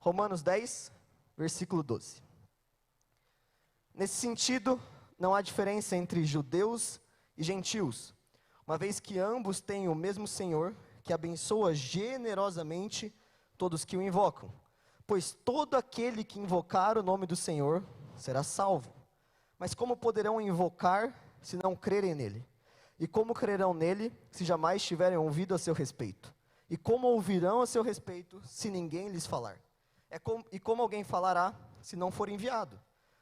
Romanos 10, versículo 12. Nesse sentido, não há diferença entre judeus e gentios, uma vez que ambos têm o mesmo Senhor, que abençoa generosamente todos que o invocam. Pois todo aquele que invocar o nome do Senhor será salvo. Mas como poderão invocar se não crerem nele? E como crerão nele se jamais tiverem ouvido a seu respeito? E como ouvirão a seu respeito se ninguém lhes falar? E como alguém falará se não for enviado?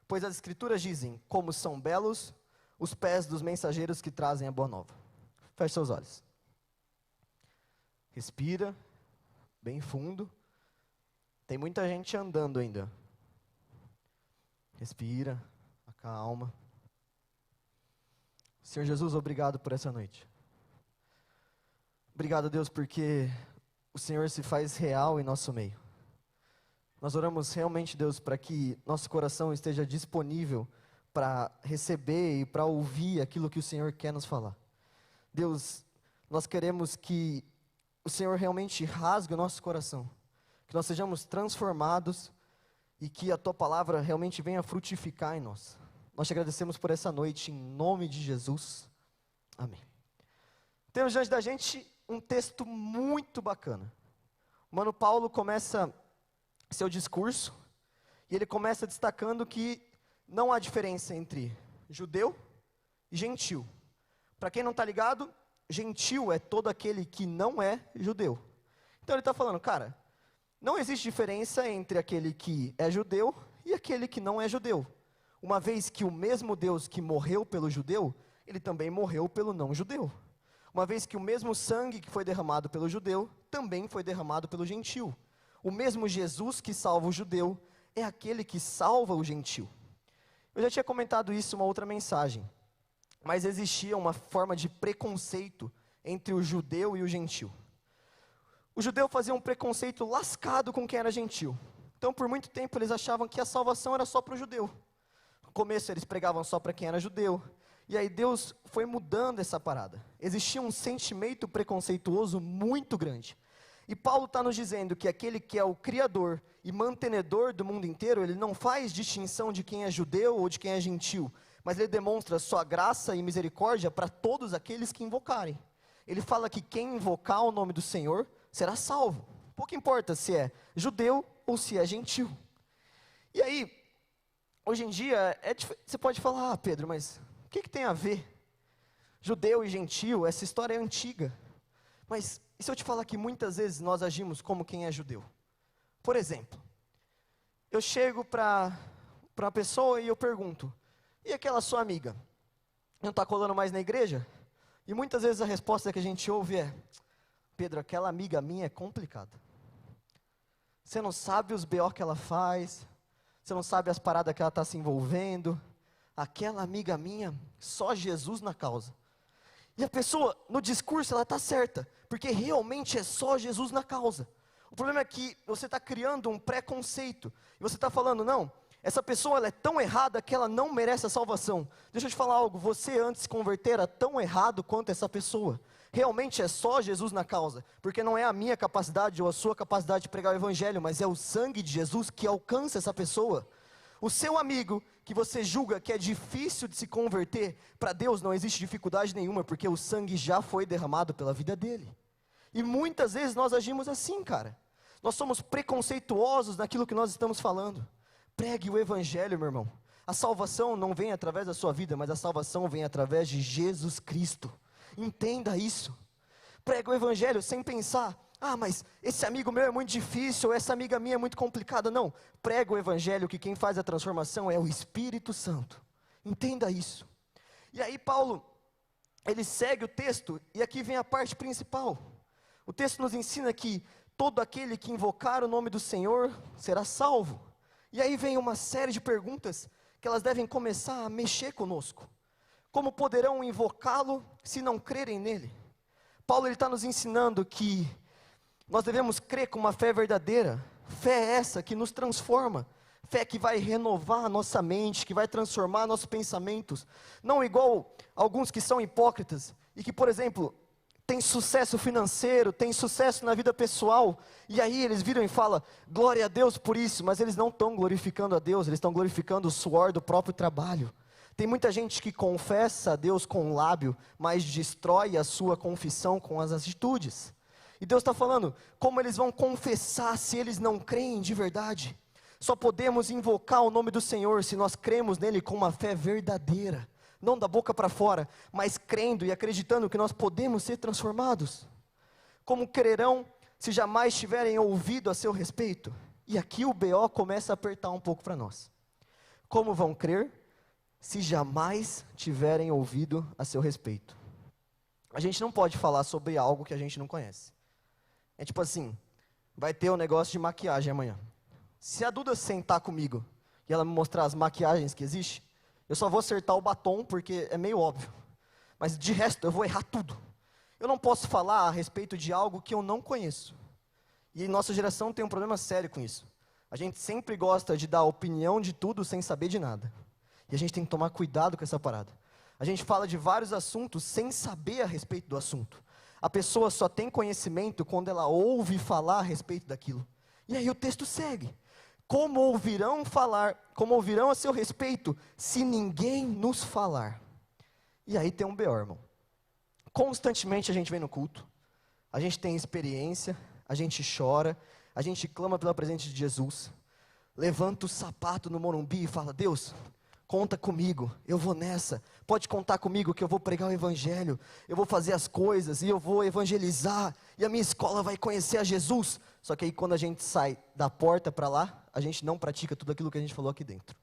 Pois as Escrituras dizem, como são belos os pés dos mensageiros que trazem a boa nova. Feche seus olhos. Respira, bem fundo. Tem muita gente andando ainda. Respira, acalma. Senhor Jesus, obrigado por essa noite. Obrigado, Deus, porque o Senhor se faz real em nosso meio. Nós oramos realmente, Deus, para que nosso coração esteja disponível para receber e para ouvir aquilo que o Senhor quer nos falar. Deus, nós queremos que o Senhor realmente rasgue o nosso coração, que nós sejamos transformados e que a Tua palavra realmente venha frutificar em nós. Nós te agradecemos por essa noite, em nome de Jesus. Amém. Temos diante da gente um texto muito bacana. O Mano Paulo começa seu discurso, e ele começa destacando que não há diferença entre judeu e gentil. Para quem não está ligado, gentil é todo aquele que não é judeu. Então ele está falando, cara, não existe diferença entre aquele que é judeu e aquele que não é judeu. Uma vez que o mesmo Deus que morreu pelo judeu, ele também morreu pelo não judeu. Uma vez que o mesmo sangue que foi derramado pelo judeu, também foi derramado pelo gentil. O mesmo Jesus que salva o judeu é aquele que salva o gentil. Eu já tinha comentado isso em uma outra mensagem, mas existia uma forma de preconceito entre o judeu e o gentil. O judeu fazia um preconceito lascado com quem era gentil. Então, por muito tempo, eles achavam que a salvação era só para o judeu. No começo, eles pregavam só para quem era judeu. E aí Deus foi mudando essa parada. Existia um sentimento preconceituoso muito grande. E Paulo está nos dizendo que aquele que é o criador e mantenedor do mundo inteiro, ele não faz distinção de quem é judeu ou de quem é gentil, mas ele demonstra sua graça e misericórdia para todos aqueles que invocarem. Ele fala que quem invocar o nome do Senhor será salvo. Pouco importa se é judeu ou se é gentil. E aí, hoje em dia, você pode falar, Pedro, mas o que tem a ver? Judeu e gentil, essa história é antiga. Mas e se eu te falar que muitas vezes nós agimos como quem é judeu? Por exemplo, eu chego para uma pessoa e eu pergunto, e aquela sua amiga? Não está colando mais na igreja? E muitas vezes a resposta que a gente ouve é, Pedro, aquela amiga minha é complicada. Você não sabe os BO que ela faz, você não sabe as paradas que ela está se envolvendo. Aquela amiga minha, só Jesus na causa. E a pessoa, no discurso, ela está certa, porque realmente é só Jesus na causa. O problema é que você está criando um preconceito, e você está falando, não, essa pessoa ela é tão errada que ela não merece a salvação. Deixa eu te falar algo, você antes de se converter era tão errado quanto essa pessoa. Realmente é só Jesus na causa, porque não é a minha capacidade ou a sua capacidade de pregar o evangelho, mas é o sangue de Jesus que alcança essa pessoa. O seu amigo, que você julga que é difícil de se converter, para Deus não existe dificuldade nenhuma, porque o sangue já foi derramado pela vida dele. E muitas vezes nós agimos assim, cara. Nós somos preconceituosos naquilo que nós estamos falando. Pregue o evangelho, meu irmão. A salvação não vem através da sua vida, mas a salvação vem através de Jesus Cristo. Entenda isso. Prega o evangelho sem pensar, mas esse amigo meu é muito difícil, essa amiga minha é muito complicada. Não, prega o evangelho que quem faz a transformação é o Espírito Santo. Entenda isso. E aí Paulo, ele segue o texto, e aqui vem a parte principal. O texto nos ensina que todo aquele que invocar o nome do Senhor será salvo. E aí vem uma série de perguntas que elas devem começar a mexer conosco. Como poderão invocá-lo se não crerem nele? Paulo está nos ensinando que nós devemos crer com uma fé verdadeira. Fé essa que nos transforma. Fé que vai renovar a nossa mente, que vai transformar nossos pensamentos. Não igual alguns que são hipócritas e que, por exemplo, tem sucesso financeiro, tem sucesso na vida pessoal, e aí eles viram e falam, glória a Deus por isso, mas eles não estão glorificando a Deus, eles estão glorificando o suor do próprio trabalho. Tem muita gente que confessa a Deus com o lábio, mas destrói a sua confissão com as atitudes. E Deus está falando, como eles vão confessar se eles não creem de verdade? Só podemos invocar o nome do Senhor se nós cremos nele com uma fé verdadeira. Não da boca para fora, mas crendo e acreditando que nós podemos ser transformados. Como crerão se jamais tiverem ouvido a seu respeito? E aqui o BO começa a apertar um pouco para nós. Como vão crer se jamais tiverem ouvido a seu respeito? A gente não pode falar sobre algo que a gente não conhece. É tipo assim, vai ter um negócio de maquiagem amanhã. Se a Duda sentar comigo e ela me mostrar as maquiagens que existem, eu só vou acertar o batom porque é meio óbvio. Mas de resto eu vou errar tudo. Eu não posso falar a respeito de algo que eu não conheço. E nossa geração tem um problema sério com isso. A gente sempre gosta de dar opinião de tudo sem saber de nada. E a gente tem que tomar cuidado com essa parada. A gente fala de vários assuntos sem saber a respeito do assunto. A pessoa só tem conhecimento quando ela ouve falar a respeito daquilo. E aí o texto segue. Como ouvirão a seu respeito, se ninguém nos falar? E aí tem um B.O., irmão. Constantemente a gente vem no culto, a gente tem experiência, a gente chora, a gente clama pela presença de Jesus, levanta o sapato no Morumbi e fala, Deus, conta comigo, eu vou nessa, pode contar comigo que eu vou pregar o evangelho, eu vou fazer as coisas, e eu vou evangelizar, e a minha escola vai conhecer a Jesus. Só que aí quando a gente sai da porta para lá, a gente não pratica tudo aquilo que a gente falou aqui dentro.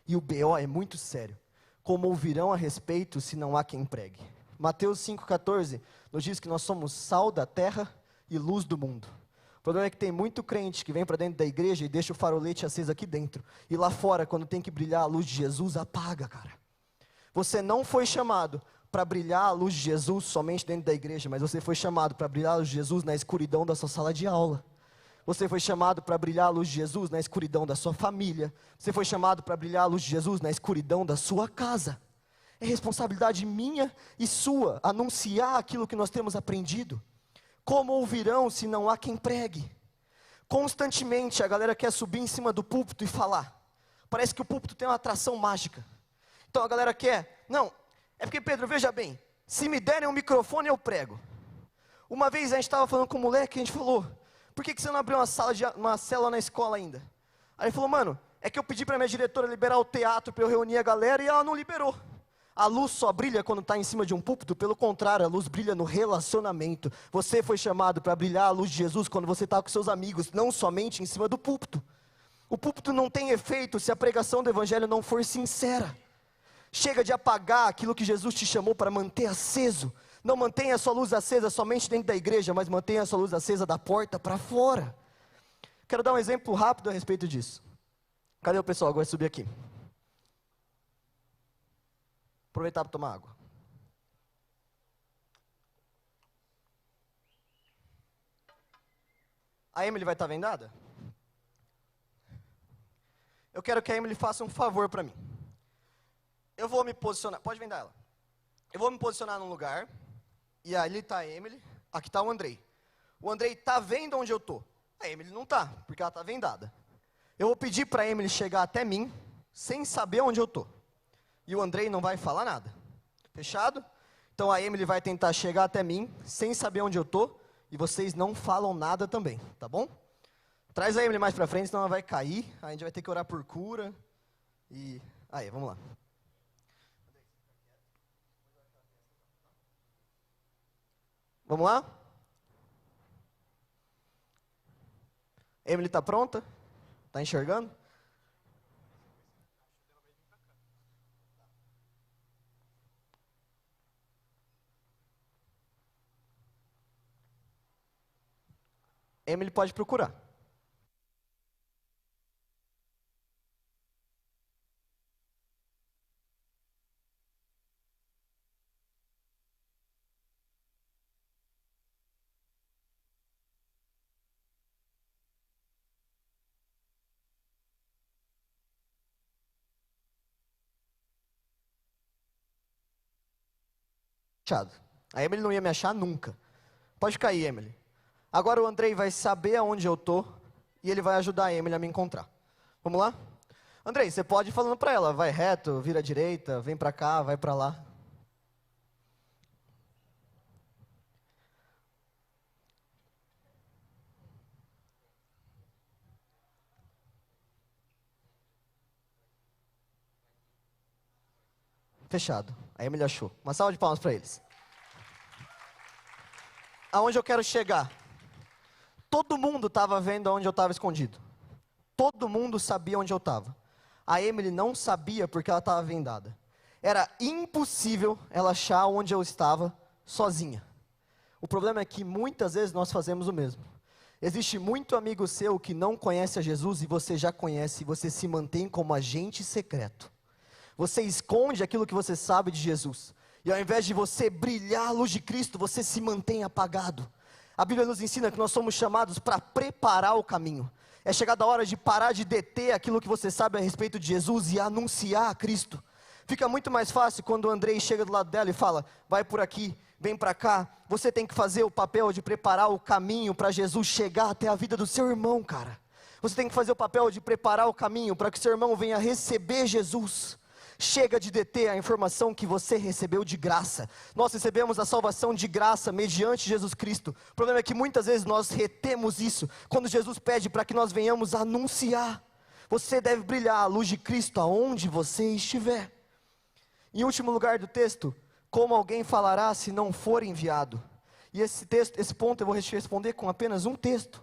E o BO é muito sério. Como ouvirão a respeito se não há quem pregue? Mateus 5,14 nos diz que nós somos sal da terra e luz do mundo. O problema é que tem muito crente que vem para dentro da igreja e deixa o farolete aceso aqui dentro. E lá fora, quando tem que brilhar a luz de Jesus, apaga, cara. Você não foi chamado para brilhar a luz de Jesus somente dentro da igreja, mas você foi chamado para brilhar a luz de Jesus na escuridão da sua sala de aula. Você foi chamado para brilhar a luz de Jesus na escuridão da sua família. Você foi chamado para brilhar a luz de Jesus na escuridão da sua casa. É responsabilidade minha e sua anunciar aquilo que nós temos aprendido. Como ouvirão se não há quem pregue? Constantemente a galera quer subir em cima do púlpito e falar. Parece que o púlpito tem uma atração mágica. Então a galera quer, não, é porque Pedro, veja bem, se me derem um microfone eu prego. Uma vez a gente estava falando com um moleque, a gente falou, por que você não abriu uma célula na escola ainda? Aí ele falou, mano, é que eu pedi para minha diretora liberar o teatro para eu reunir a galera e ela não liberou. A luz só brilha quando está em cima de um púlpito, pelo contrário, a luz brilha no relacionamento. Você foi chamado para brilhar a luz de Jesus quando você está com seus amigos, não somente em cima do púlpito. O púlpito não tem efeito se a pregação do evangelho não for sincera. Chega de apagar aquilo que Jesus te chamou para manter aceso. Não mantenha a sua luz acesa somente dentro da igreja, mas mantenha a sua luz acesa da porta para fora. Quero dar um exemplo rápido a respeito disso. Cadê o pessoal que vai subir aqui? Aproveitar para tomar água. A Emily vai estar vendada? Eu quero que a Emily faça um favor para mim. Eu vou me posicionar, pode vendar ela. Eu vou me posicionar num lugar, e ali está a Emily, aqui está o Andrei. O Andrei está vendo onde eu estou. A Emily não está, porque ela está vendada. Eu vou pedir para a Emily chegar até mim, sem saber onde eu estou. E o Andrei não vai falar nada. Fechado? Então a Emily vai tentar chegar até mim, sem saber onde eu estou, e vocês não falam nada também, tá bom? Traz a Emily mais para frente, senão ela vai cair, a gente vai ter que orar por cura. E aí, vamos lá. Vamos lá? Emily está pronta? Está enxergando? Emily pode procurar. Fechado. A Emily não ia me achar nunca. Pode ficar aí, Emily. Agora o Andrei vai saber aonde eu tô e ele vai ajudar a Emily a me encontrar. Vamos lá? Andrei, você pode ir falando para ela, vai reto, vira à direita, vem para cá, vai para lá. Fechado. A Emily achou. Uma salva de palmas para eles. Aonde eu quero chegar? Todo mundo estava vendo onde eu estava escondido. Todo mundo sabia onde eu estava. A Emily não sabia porque ela estava vendada. Era impossível ela achar onde eu estava sozinha. O problema é que muitas vezes nós fazemos o mesmo. Existe muito amigo seu que não conhece a Jesus e você já conhece e você se mantém como agente secreto. Você esconde aquilo que você sabe de Jesus. E ao invés de você brilhar a luz de Cristo, você se mantém apagado. A Bíblia nos ensina que nós somos chamados para preparar o caminho. É chegada a hora de parar de deter aquilo que você sabe a respeito de Jesus e anunciar a Cristo. Fica muito mais fácil quando o Andrei chega do lado dela e fala, vai por aqui, vem para cá. Você tem que fazer o papel de preparar o caminho para Jesus chegar até a vida do seu irmão, cara. Você tem que fazer o papel de preparar o caminho para que seu irmão venha receber Jesus. Chega de deter a informação que você recebeu de graça. Nós recebemos a salvação de graça mediante Jesus Cristo. O problema é que muitas vezes nós retemos isso, quando Jesus pede para que nós venhamos anunciar. Você deve brilhar a luz de Cristo aonde você estiver. Em último lugar do texto, como alguém falará se não for enviado? E esse ponto eu vou responder com apenas um texto.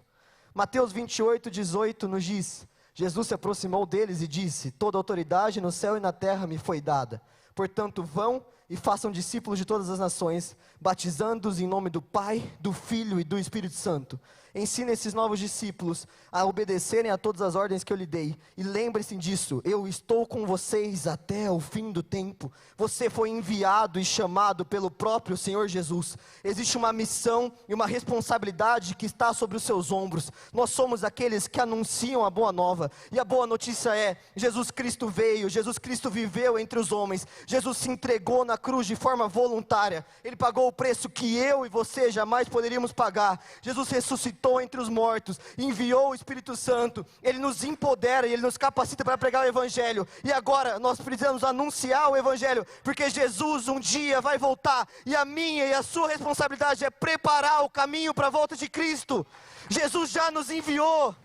Mateus 28, 18 nos diz: Jesus se aproximou deles e disse: toda autoridade no céu e na terra me foi dada. Portanto, vão e façam discípulos de todas as nações, batizando-os em nome do Pai, do Filho e do Espírito Santo. Ensine esses novos discípulos a obedecerem a todas as ordens que eu lhe dei. E lembre-se disso, eu estou com vocês até o fim do tempo. Você foi enviado e chamado pelo próprio Senhor Jesus. Existe uma missão e uma responsabilidade que está sobre os seus ombros. Nós somos aqueles que anunciam a boa nova. E a boa notícia é, Jesus Cristo veio, Jesus Cristo viveu entre os homens. Jesus se entregou na cruz de forma voluntária. Ele pagou o preço que eu e você jamais poderíamos pagar. Jesus ressuscitou entre os mortos, enviou o Espírito Santo, Ele nos empodera e Ele nos capacita para pregar o Evangelho, e agora nós precisamos anunciar o Evangelho, porque Jesus um dia vai voltar, e a minha e a sua responsabilidade é preparar o caminho para a volta de Cristo. Jesus já nos enviou.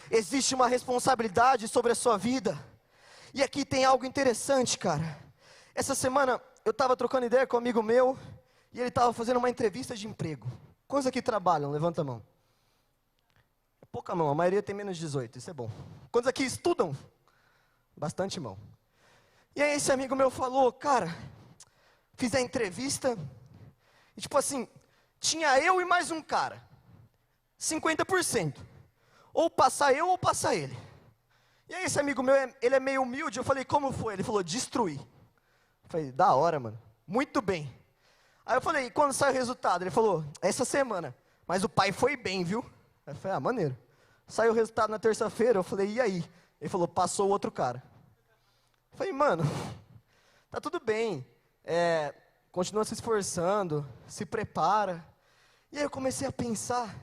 Existe uma responsabilidade sobre a sua vida, e aqui tem algo interessante, cara. Essa semana eu estava trocando ideia com um amigo meu, e ele estava fazendo uma entrevista de emprego. Quantos aqui trabalham? Levanta a mão. É pouca mão, a maioria tem menos de 18, isso é bom. Quantos aqui estudam? Bastante mão. E aí esse amigo meu falou, cara, fiz a entrevista, e tipo assim, tinha eu e mais um cara, 50%. Ou passar eu ou passar ele. E aí esse amigo meu, ele é meio humilde, eu falei, como foi? Ele falou, destruí. Eu falei, da hora, mano, muito bem. Aí eu falei, e quando sai o resultado? Ele falou, essa semana, mas o pai foi bem, viu? Aí eu falei, maneiro. Saiu o resultado na terça-feira, eu falei, e aí? Ele falou, passou o outro cara. Eu falei, mano, tá tudo bem, continua se esforçando, se prepara. E aí eu comecei a pensar,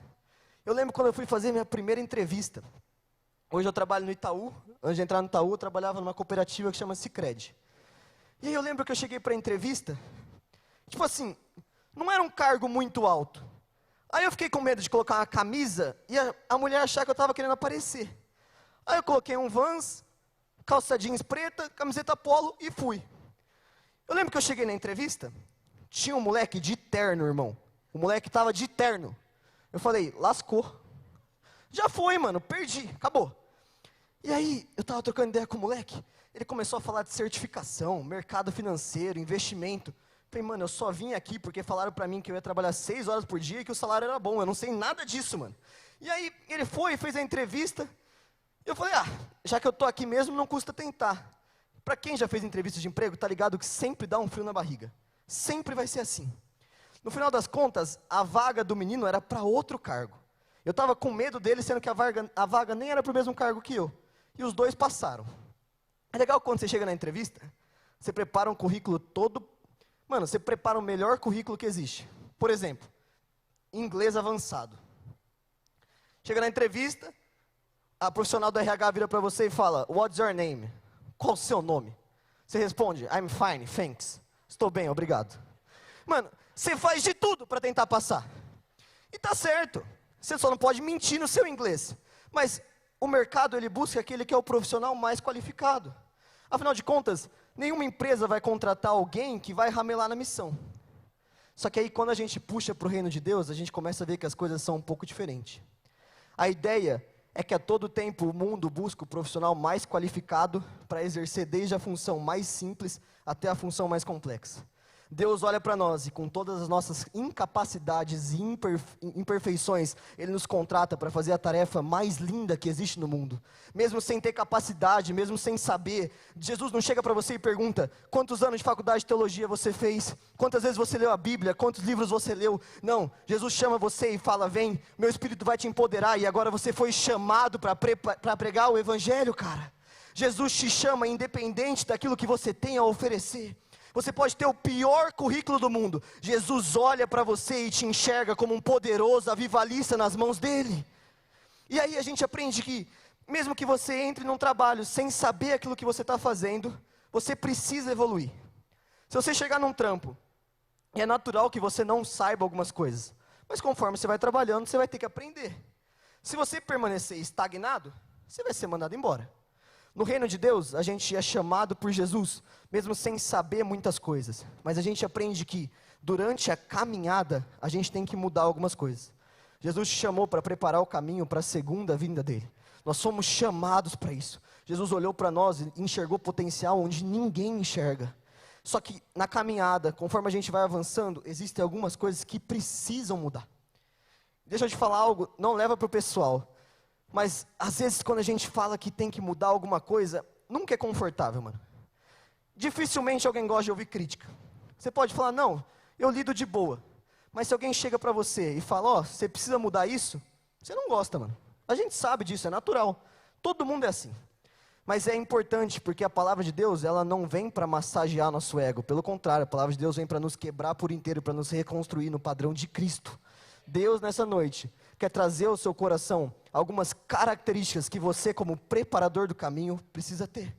eu lembro quando eu fui fazer minha primeira entrevista. Hoje eu trabalho no Itaú, antes de entrar no Itaú, eu trabalhava numa cooperativa que chama Sicredi. E aí eu lembro que eu cheguei para a entrevista, tipo assim, não era um cargo muito alto. Aí eu fiquei com medo de colocar uma camisa e a mulher achar que eu estava querendo aparecer. Aí eu coloquei um Vans, calça jeans preta, camiseta polo e fui. Eu lembro que eu cheguei na entrevista, tinha um moleque de terno, irmão. O moleque estava de terno. Eu falei, lascou. Já foi, mano, perdi, acabou. E aí, eu estava trocando ideia com o moleque, ele começou a falar de certificação, mercado financeiro, investimento. Falei, mano, eu só vim aqui porque falaram pra mim que eu ia trabalhar 6 horas por dia e que o salário era bom. Eu não sei nada disso, mano. E aí, ele foi, fez a entrevista. Eu falei, já que eu tô aqui mesmo, não custa tentar. Pra quem já fez entrevista de emprego, tá ligado que sempre dá um frio na barriga. Sempre vai ser assim. No final das contas, a vaga do menino era para outro cargo. Eu tava com medo dele, sendo que a vaga nem era pro mesmo cargo que eu. E os dois passaram. É legal quando você chega na entrevista, Você prepara um currículo todo... Mano, você prepara o melhor currículo que existe. Por exemplo, inglês avançado. Chega na entrevista, a profissional do RH vira para você e fala, what's your name? Qual o seu nome? Você responde, I'm fine, thanks. Estou bem, obrigado. Mano, você faz de tudo para tentar passar. E tá certo. Você só não pode mentir no seu inglês. Mas o mercado, ele busca aquele que é o profissional mais qualificado. Afinal de contas, nenhuma empresa vai contratar alguém que vai ramelar na missão. Só que aí, quando a gente puxa para o reino de Deus, a gente começa a ver que as coisas são um pouco diferentes. A ideia é que a todo tempo o mundo busca o profissional mais qualificado para exercer desde a função mais simples até a função mais complexa. Deus olha para nós e com todas as nossas incapacidades e imperfeições, Ele nos contrata para fazer a tarefa mais linda que existe no mundo. Mesmo sem ter capacidade, mesmo sem saber, Jesus não chega para você e pergunta, quantos anos de faculdade de teologia você fez? Quantas vezes você leu a Bíblia? Quantos livros você leu? Não, Jesus chama você e fala, vem, meu Espírito vai te empoderar e agora você foi chamado para pregar o Evangelho, cara. Jesus te chama independente daquilo que você tem a oferecer. Você pode ter o pior currículo do mundo. Jesus olha para você e te enxerga como um poderoso avivalista nas mãos dele. E aí a gente aprende que, mesmo que você entre num trabalho sem saber aquilo que você está fazendo, você precisa evoluir. Se você chegar num trampo, é natural que você não saiba algumas coisas. Mas conforme você vai trabalhando, você vai ter que aprender. Se você permanecer estagnado, você vai ser mandado embora. No reino de Deus, a gente é chamado por Jesus, mesmo sem saber muitas coisas. Mas a gente aprende que, durante a caminhada, a gente tem que mudar algumas coisas. Jesus te chamou para preparar o caminho para a segunda vinda dele. Nós somos chamados para isso. Jesus olhou para nós e enxergou potencial onde ninguém enxerga. Só que, na caminhada, conforme a gente vai avançando, existem algumas coisas que precisam mudar. Deixa eu te falar algo, não leva para o pessoal. Mas, às vezes, quando a gente fala que tem que mudar alguma coisa, nunca é confortável, mano. Dificilmente alguém gosta de ouvir crítica. Você pode falar, não, eu lido de boa. Mas se alguém chega pra você e fala, ó, você precisa mudar isso, você não gosta, mano. A gente sabe disso, é natural. Todo mundo é assim. Mas é importante, porque a palavra de Deus, ela não vem para massagear nosso ego. Pelo contrário, a palavra de Deus vem para nos quebrar por inteiro, para nos reconstruir no padrão de Cristo. Deus, nessa noite, quer trazer ao seu coração algumas características que você, como preparador do caminho, precisa ter.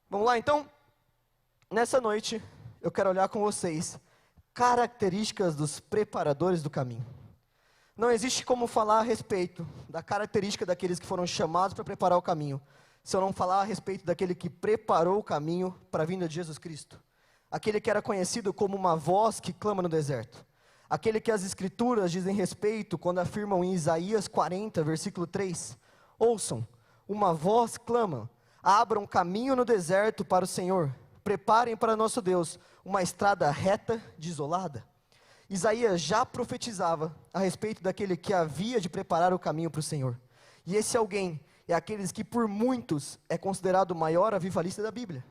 Vamos lá, então? Nessa noite, eu quero olhar com vocês características dos preparadores do caminho. Não existe como falar a respeito da característica daqueles que foram chamados para preparar o caminho, se eu não falar a respeito daquele que preparou o caminho para a vinda de Jesus Cristo. Aquele que era conhecido como uma voz que clama no deserto. Aquele que as Escrituras dizem respeito quando afirmam em Isaías 40, versículo 3. Ouçam, uma voz clama, abram caminho no deserto para o Senhor, preparem para nosso Deus uma estrada reta, desolada. Isaías já profetizava a respeito daquele que havia de preparar o caminho para o Senhor. E esse alguém é aqueles que por muitos é considerado o maior avivalista da Bíblia.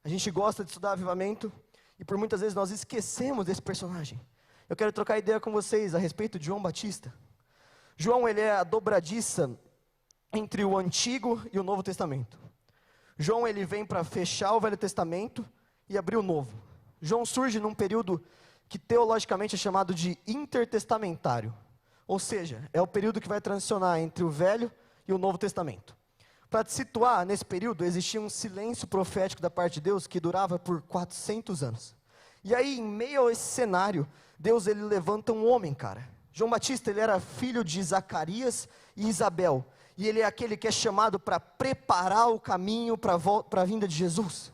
A gente gosta de estudar avivamento e por muitas vezes nós esquecemos desse personagem. Eu quero trocar ideia com vocês a respeito de João Batista. João, ele é a dobradiça entre o Antigo e o Novo Testamento. João, ele vem para fechar o Velho Testamento e abrir o Novo. João surge num período que teologicamente é chamado de intertestamentário. Ou seja, é o período que vai transicionar entre o Velho e o Novo Testamento. Para te situar, nesse período existia um silêncio profético da parte de Deus que durava por 400 anos. E aí, em meio a esse cenário, Deus, ele levanta um homem, cara. João Batista, ele era filho de Zacarias e Isabel. E ele é aquele que é chamado para preparar o caminho para a vinda de Jesus.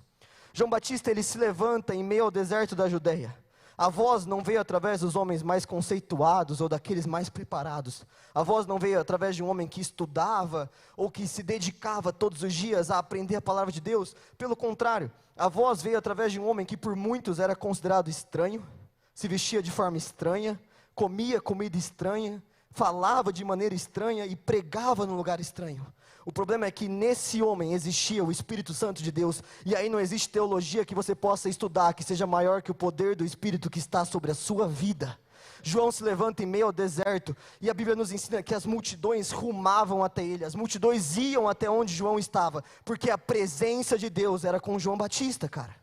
João Batista, ele se levanta em meio ao deserto da Judeia. A voz não veio através dos homens mais conceituados ou daqueles mais preparados. A voz não veio através de um homem que estudava ou que se dedicava todos os dias a aprender a palavra de Deus. Pelo contrário, a voz veio através de um homem que por muitos era considerado estranho, se vestia de forma estranha, comia comida estranha, falava de maneira estranha e pregava num lugar estranho. O problema é que nesse homem existia o Espírito Santo de Deus, e aí não existe teologia que você possa estudar que seja maior que o poder do Espírito que está sobre a sua vida. João se levanta em meio ao deserto, e a Bíblia nos ensina que as multidões rumavam até ele, as multidões iam até onde João estava, porque a presença de Deus era com João Batista, cara.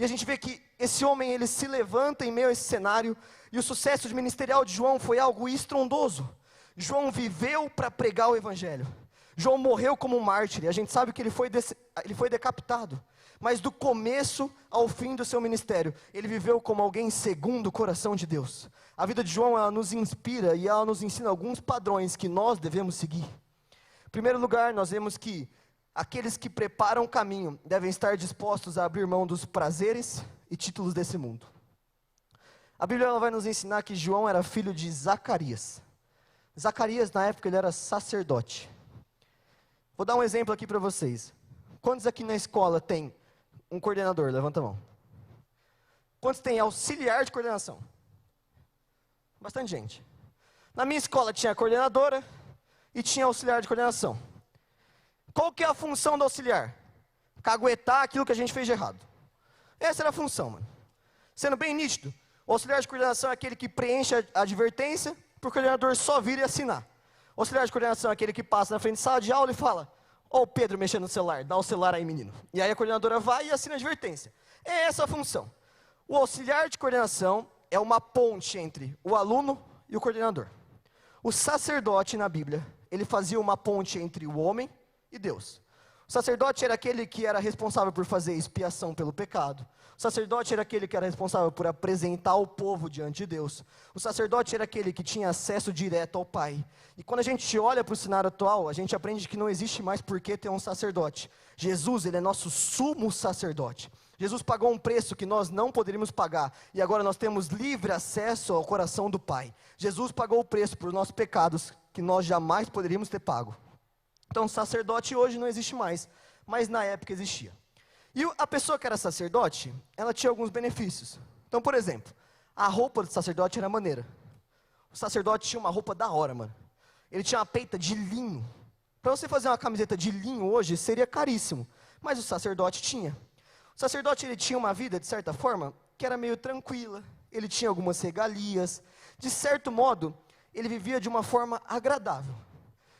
E a gente vê que esse homem, ele se levanta em meio a esse cenário, e o sucesso de ministerial de João foi algo estrondoso. João viveu para pregar o evangelho. João morreu como um mártir, e a gente sabe que ele foi decapitado. Mas do começo ao fim do seu ministério, ele viveu como alguém segundo o coração de Deus. A vida de João, ela nos inspira e ela nos ensina alguns padrões que nós devemos seguir. Em primeiro lugar, nós vemos que aqueles que preparam o caminho devem estar dispostos a abrir mão dos prazeres e títulos desse mundo. A Bíblia ela vai nos ensinar que João era filho de Zacarias. Zacarias, na época, ele era sacerdote. Vou dar um exemplo aqui para vocês. Quantos aqui na escola tem um coordenador? Levanta a mão. Quantos tem auxiliar de coordenação? Bastante gente. Na minha escola tinha a coordenadora e tinha auxiliar de coordenação. Qual que é a função do auxiliar? Caguetar aquilo que a gente fez de errado. Essa era a função, mano. Sendo bem nítido, o auxiliar de coordenação é aquele que preenche a advertência, para o coordenador só vir e assinar. O auxiliar de coordenação é aquele que passa na frente da sala de aula e fala: ó o Pedro mexendo no celular, dá o celular aí, menino. E aí a coordenadora vai e assina a advertência. É essa a função. O auxiliar de coordenação é uma ponte entre o aluno e o coordenador. O sacerdote na Bíblia, ele fazia uma ponte entre o homem e Deus. O sacerdote era aquele que era responsável por fazer expiação pelo pecado. O sacerdote era aquele que era responsável por apresentar o povo diante de Deus. O sacerdote era aquele que tinha acesso direto ao Pai. E quando a gente olha para o cenário atual, a gente aprende que não existe mais por que ter um sacerdote. Jesus, ele é nosso sumo sacerdote. Jesus pagou um preço que nós não poderíamos pagar, e agora nós temos livre acesso ao coração do Pai. Jesus pagou o preço por nossos pecados, que nós jamais poderíamos ter pago. Então, sacerdote hoje não existe mais, mas na época existia. E a pessoa que era sacerdote, ela tinha alguns benefícios. Então, por exemplo, a roupa do sacerdote era maneira. O sacerdote tinha uma roupa da hora, mano. Ele tinha uma peita de linho. Para você fazer uma camiseta de linho hoje, seria caríssimo, mas o sacerdote tinha. O sacerdote, ele tinha uma vida, de certa forma, que era meio tranquila. Ele tinha algumas regalias. De certo modo, ele vivia de uma forma agradável.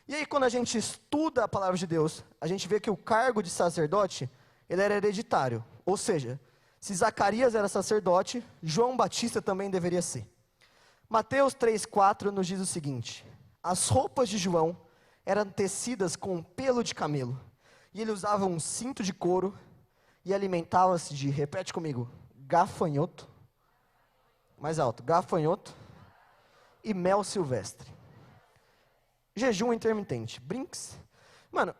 E aí, quando a gente estuda a palavra de Deus, a gente vê que o cargo de sacerdote, ele era hereditário. Ou seja, se Zacarias era sacerdote, João Batista também deveria ser. Mateus 3,4 nos diz o seguinte: as roupas de João eram tecidas com pelo de camelo, e ele usava um cinto de couro, e alimentava-se de, repete comigo, gafanhoto, mais alto, gafanhoto e mel silvestre. Jejum intermitente, brinks. Mano,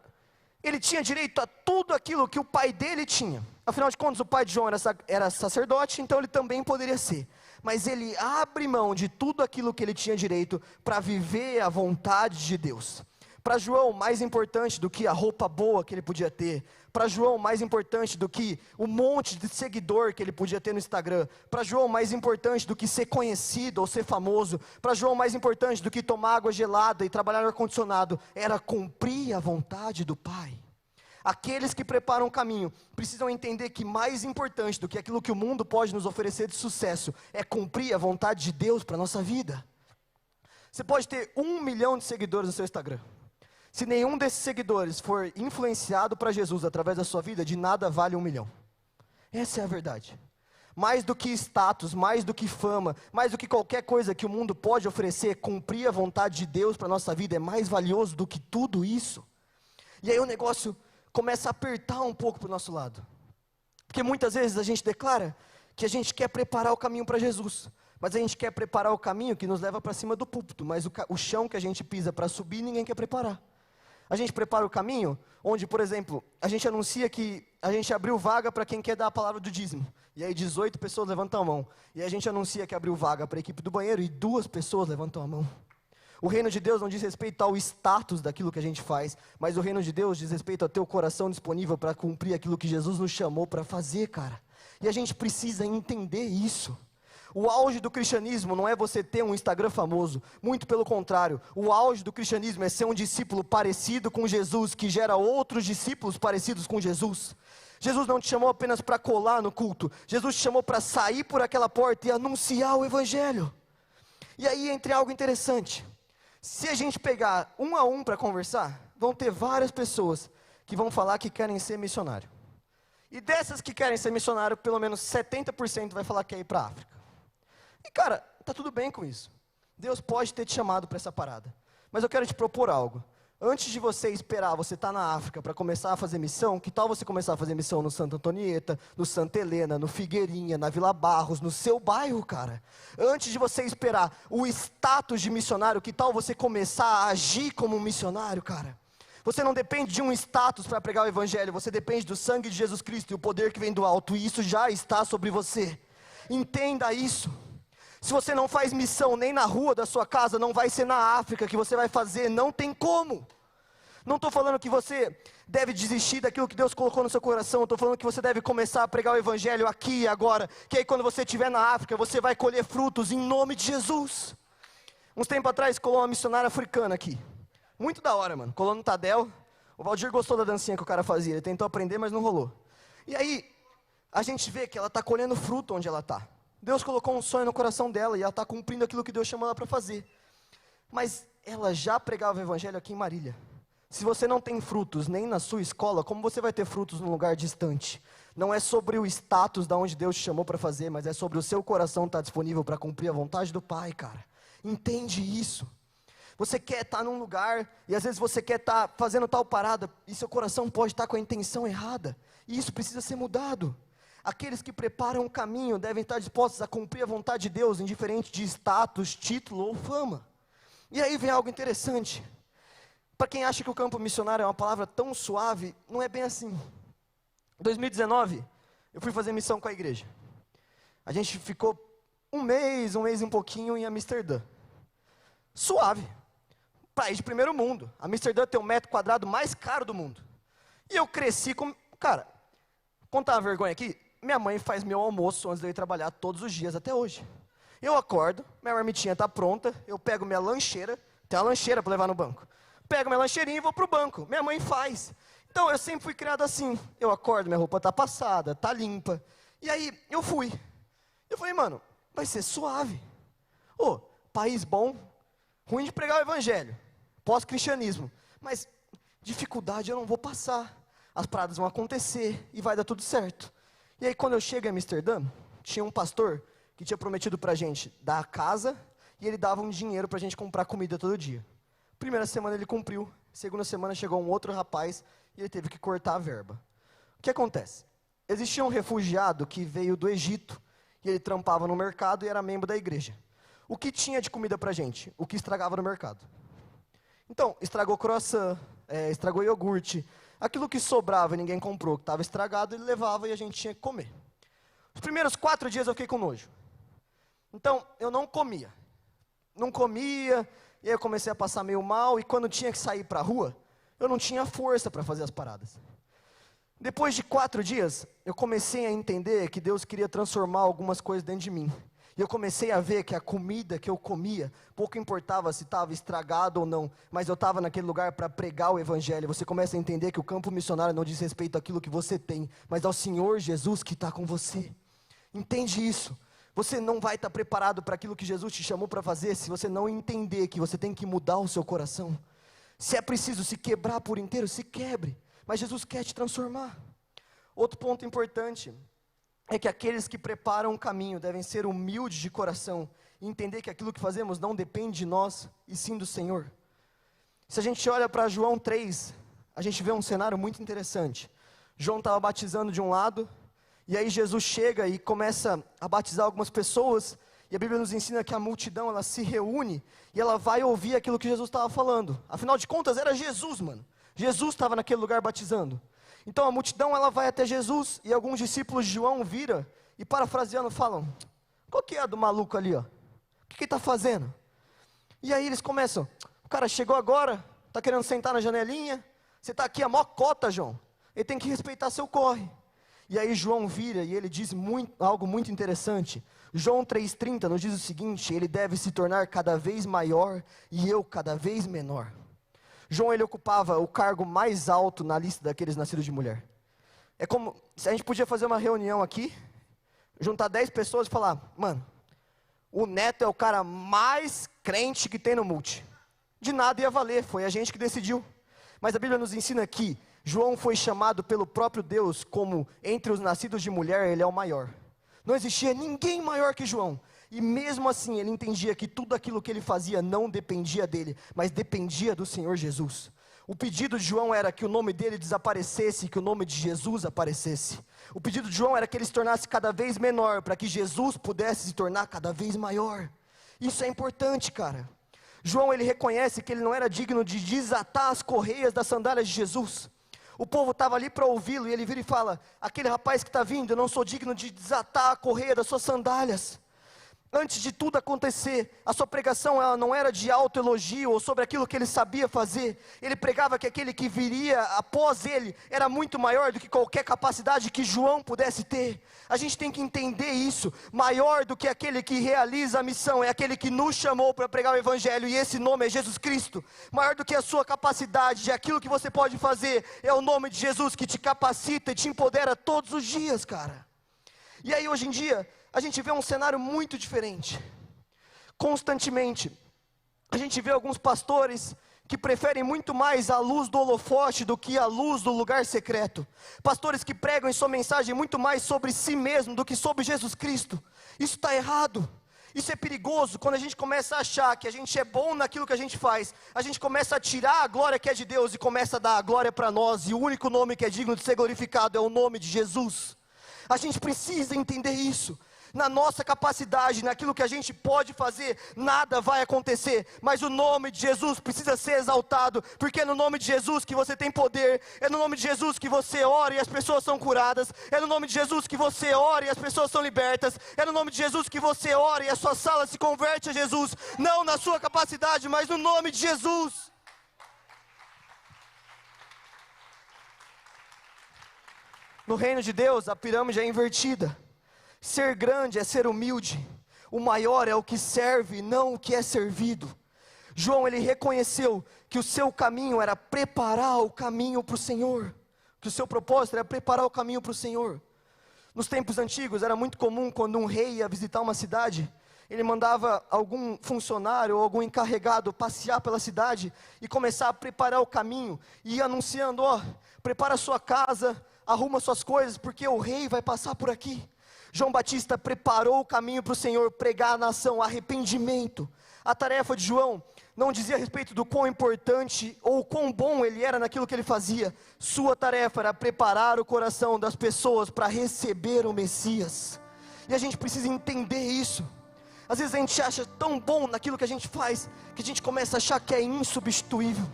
ele tinha direito a tudo aquilo que o pai dele tinha. Afinal de contas, o pai de João era sacerdote, então ele também poderia ser. Mas ele abre mão de tudo aquilo que ele tinha direito para viver a vontade de Deus. Para João, mais importante do que a roupa boa que ele podia ter. Para João, mais importante do que o monte de seguidor que ele podia ter no Instagram. Para João, mais importante do que ser conhecido ou ser famoso. Para João, mais importante do que tomar água gelada e trabalhar no ar-condicionado, era cumprir a vontade do Pai. Aqueles que preparam o caminho precisam entender que mais importante do que aquilo que o mundo pode nos oferecer de sucesso é cumprir a vontade de Deus para a nossa vida. Você pode ter 1 milhão de seguidores no seu Instagram. Se nenhum desses seguidores for influenciado para Jesus através da sua vida, de nada vale 1 milhão. Essa é a verdade. Mais do que status, mais do que fama, mais do que qualquer coisa que o mundo pode oferecer, cumprir a vontade de Deus para a nossa vida é mais valioso do que tudo isso. E aí o negócio começa a apertar um pouco para o nosso lado. Porque muitas vezes a gente declara que a gente quer preparar o caminho para Jesus. Mas a gente quer preparar o caminho que nos leva para cima do púlpito. Mas o chão que a gente pisa para subir, ninguém quer preparar. A gente prepara o caminho onde, por exemplo, a gente anuncia que a gente abriu vaga para quem quer dar a palavra do dízimo. E aí 18 pessoas levantam a mão. E aí a gente anuncia que abriu vaga para a equipe do banheiro e 2 pessoas levantam a mão. O reino de Deus não diz respeito ao status daquilo que a gente faz, mas o reino de Deus diz respeito ao teu coração disponível para cumprir aquilo que Jesus nos chamou para fazer, cara. E a gente precisa entender isso. O auge do cristianismo não é você ter um Instagram famoso, muito pelo contrário. O auge do cristianismo é ser um discípulo parecido com Jesus, que gera outros discípulos parecidos com Jesus. Jesus não te chamou apenas para colar no culto, Jesus te chamou para sair por aquela porta e anunciar o evangelho. E aí entra algo interessante. Se a gente pegar um a um para conversar, vão ter várias pessoas que vão falar que querem ser missionário. E dessas que querem ser missionário, pelo menos 70% vai falar que quer ir para a África. E cara, tá tudo bem com isso. Deus pode ter te chamado para essa parada. Mas eu quero te propor algo. Antes de você esperar você estar na África para começar a fazer missão, que tal você começar a fazer missão no Santa Antonieta, no Santa Helena, no Figueirinha, na Vila Barros, no seu bairro, cara? Antes de você esperar o status de missionário, que tal você começar a agir como um missionário, cara? Você não depende de um status para pregar o evangelho, você depende do sangue de Jesus Cristo e o poder que vem do alto, e isso já está sobre você. Entenda isso. Se você não faz missão nem na rua da sua casa, não vai ser na África que você vai fazer, não tem como. Não estou falando que você deve desistir daquilo que Deus colocou no seu coração, estou falando que você deve começar a pregar o evangelho aqui e agora, que aí quando você estiver na África, você vai colher frutos em nome de Jesus. Uns tempos atrás, colou uma missionária africana aqui, muito da hora, mano, colou no Tadel, o Valdir gostou da dancinha que o cara fazia, ele tentou aprender, mas não rolou. E aí, a gente vê que ela está colhendo fruto onde ela está. Deus colocou um sonho no coração dela e ela está cumprindo aquilo que Deus chamou ela para fazer. Mas ela já pregava o evangelho aqui em Marília. Se você não tem frutos nem na sua escola, como você vai ter frutos num lugar distante? Não é sobre o status de onde Deus te chamou para fazer, mas é sobre o seu coração estar disponível para cumprir a vontade do Pai, cara. Entende isso? Você quer estar num lugar e às vezes você quer estar fazendo tal parada e seu coração pode estar com a intenção errada. E isso precisa ser mudado. Aqueles que preparam o caminho devem estar dispostos a cumprir a vontade de Deus, indiferente de status, título ou fama. E aí vem algo interessante. Para quem acha que o campo missionário é uma palavra tão suave, não é bem assim. Em 2019, eu fui fazer missão com a igreja. A gente ficou um mês e um pouquinho em Amsterdã. Suave. País de primeiro mundo. Amsterdã tem o metro quadrado mais caro do mundo. E eu cresci com... Cara, contar uma vergonha aqui. Minha mãe faz meu almoço antes de eu ir trabalhar todos os dias, até hoje. Eu acordo, minha marmitinha está pronta, eu pego minha lancheira, tem uma lancheira para levar no banco. Pego minha lancheirinha e vou para o banco, minha mãe faz. Então eu sempre fui criado assim, eu acordo, minha roupa está passada, está limpa. E aí eu fui. Eu falei, mano, vai ser suave. Ô, país bom, ruim de pregar o evangelho, pós-cristianismo. Mas dificuldade eu não vou passar, as paradas vão acontecer e vai dar tudo certo. E aí quando eu chego em Amsterdã, tinha um pastor que tinha prometido para a gente dar a casa e ele dava um dinheiro para a gente comprar comida todo dia. Primeira semana ele cumpriu, segunda semana chegou um outro rapaz e ele teve que cortar a verba. O que acontece? Existia um refugiado que veio do Egito e ele trampava no mercado e era membro da igreja. O que tinha de comida para a gente? O que estragava no mercado. Então, estragou croissant, estragou iogurte. Aquilo que sobrava e ninguém comprou, que estava estragado, ele levava e a gente tinha que comer. Os primeiros 4 dias eu fiquei com nojo. Então, eu não comia. Não comia, e aí eu comecei a passar meio mal, e quando tinha que sair para a rua, eu não tinha força para fazer as paradas. Depois de 4 dias, eu comecei a entender que Deus queria transformar algumas coisas dentro de mim. E eu comecei a ver que a comida que eu comia, pouco importava se estava estragado ou não, mas eu estava naquele lugar para pregar o evangelho. Você começa a entender que o campo missionário não diz respeito àquilo que você tem, mas ao Senhor Jesus que está com você. Entende isso? Você não vai estar preparado para aquilo que Jesus te chamou para fazer se você não entender que você tem que mudar o seu coração. Se é preciso se quebrar por inteiro, se quebre, mas Jesus quer te transformar. Outro ponto importante é que aqueles que preparam o caminho devem ser humildes de coração e entender que aquilo que fazemos não depende de nós, e sim do Senhor. Se a gente olha para João 3, a gente vê um cenário muito interessante. João estava batizando de um lado, e aí Jesus chega e começa a batizar algumas pessoas, e a Bíblia nos ensina que a multidão, ela se reúne, e ela vai ouvir aquilo que Jesus estava falando. Afinal de contas, era Jesus, mano. Jesus estava naquele lugar batizando. Então a multidão, ela vai até Jesus, e alguns discípulos de João viram, e parafraseando falam, qual que é a do maluco ali, ó? O que ele está fazendo? E aí eles começam, o cara chegou agora, está querendo sentar na janelinha, você está aqui a mó cota, João, ele tem que respeitar seu corre. E aí João vira e ele diz algo muito interessante. João 3,30 nos diz o seguinte, ele deve se tornar cada vez maior e eu cada vez menor. João, ele ocupava o cargo mais alto na lista daqueles nascidos de mulher. É como se a gente podia fazer uma reunião aqui, juntar 10 pessoas e falar, mano, o Neto é o cara mais crente que tem no Multi. De nada ia valer, foi a gente que decidiu. Mas a Bíblia nos ensina que João foi chamado pelo próprio Deus como, entre os nascidos de mulher, ele é o maior. Não existia ninguém maior que João. E mesmo assim, ele entendia que tudo aquilo que ele fazia não dependia dele, mas dependia do Senhor Jesus. O pedido de João era que o nome dele desaparecesse e que o nome de Jesus aparecesse. O pedido de João era que ele se tornasse cada vez menor, para que Jesus pudesse se tornar cada vez maior. Isso é importante, cara. João, ele reconhece que ele não era digno de desatar as correias das sandálias de Jesus. O povo estava ali para ouvi-lo e ele vira e fala: aquele rapaz que está vindo, eu não sou digno de desatar a correia das suas sandálias. Antes de tudo acontecer, a sua pregação ela não era de autoelogio ou sobre aquilo que ele sabia fazer. Ele pregava que aquele que viria após ele era muito maior do que qualquer capacidade que João pudesse ter. A gente tem que entender isso. Maior do que aquele que realiza a missão é aquele que nos chamou para pregar o evangelho, e esse nome é Jesus Cristo. Maior do que a sua capacidade, de aquilo que você pode fazer, é o nome de Jesus que te capacita e te empodera todos os dias, cara. E aí hoje em dia a gente vê um cenário muito diferente. Constantemente a gente vê alguns pastores que preferem muito mais a luz do holofote do que a luz do lugar secreto. Pastores que pregam em sua mensagem muito mais sobre si mesmo do que sobre Jesus Cristo. Isso está errado. Isso é perigoso. Quando a gente começa a achar que a gente é bom naquilo que a gente faz, a gente começa a tirar a glória que é de Deus e começa a dar a glória para nós, e o único nome que é digno de ser glorificado é o nome de Jesus. A gente precisa entender isso. Na nossa capacidade, naquilo que a gente pode fazer, nada vai acontecer, mas o nome de Jesus precisa ser exaltado, porque é no nome de Jesus que você tem poder, é no nome de Jesus que você ora e as pessoas são curadas, é no nome de Jesus que você ora e as pessoas são libertas, é no nome de Jesus que você ora e a sua sala se converte a Jesus, não na sua capacidade, mas no nome de Jesus. No reino de Deus, a pirâmide é invertida. Ser grande é ser humilde. O maior é o que serve, não o que é servido. João, ele reconheceu que o seu caminho era preparar o caminho para o Senhor. Que o seu propósito era preparar o caminho para o Senhor. Nos tempos antigos, era muito comum quando um rei ia visitar uma cidade, ele mandava algum funcionário ou algum encarregado passear pela cidade e começar a preparar o caminho. E ir anunciando: ó, prepara a sua casa, arruma suas coisas, porque o rei vai passar por aqui. João Batista preparou o caminho para o Senhor pregar à nação arrependimento. A tarefa de João não dizia a respeito do quão importante ou quão bom ele era naquilo que ele fazia. Sua tarefa era preparar o coração das pessoas para receber o Messias. E a gente precisa entender isso. Às vezes a gente acha tão bom naquilo que a gente faz, que a gente começa a achar que é insubstituível.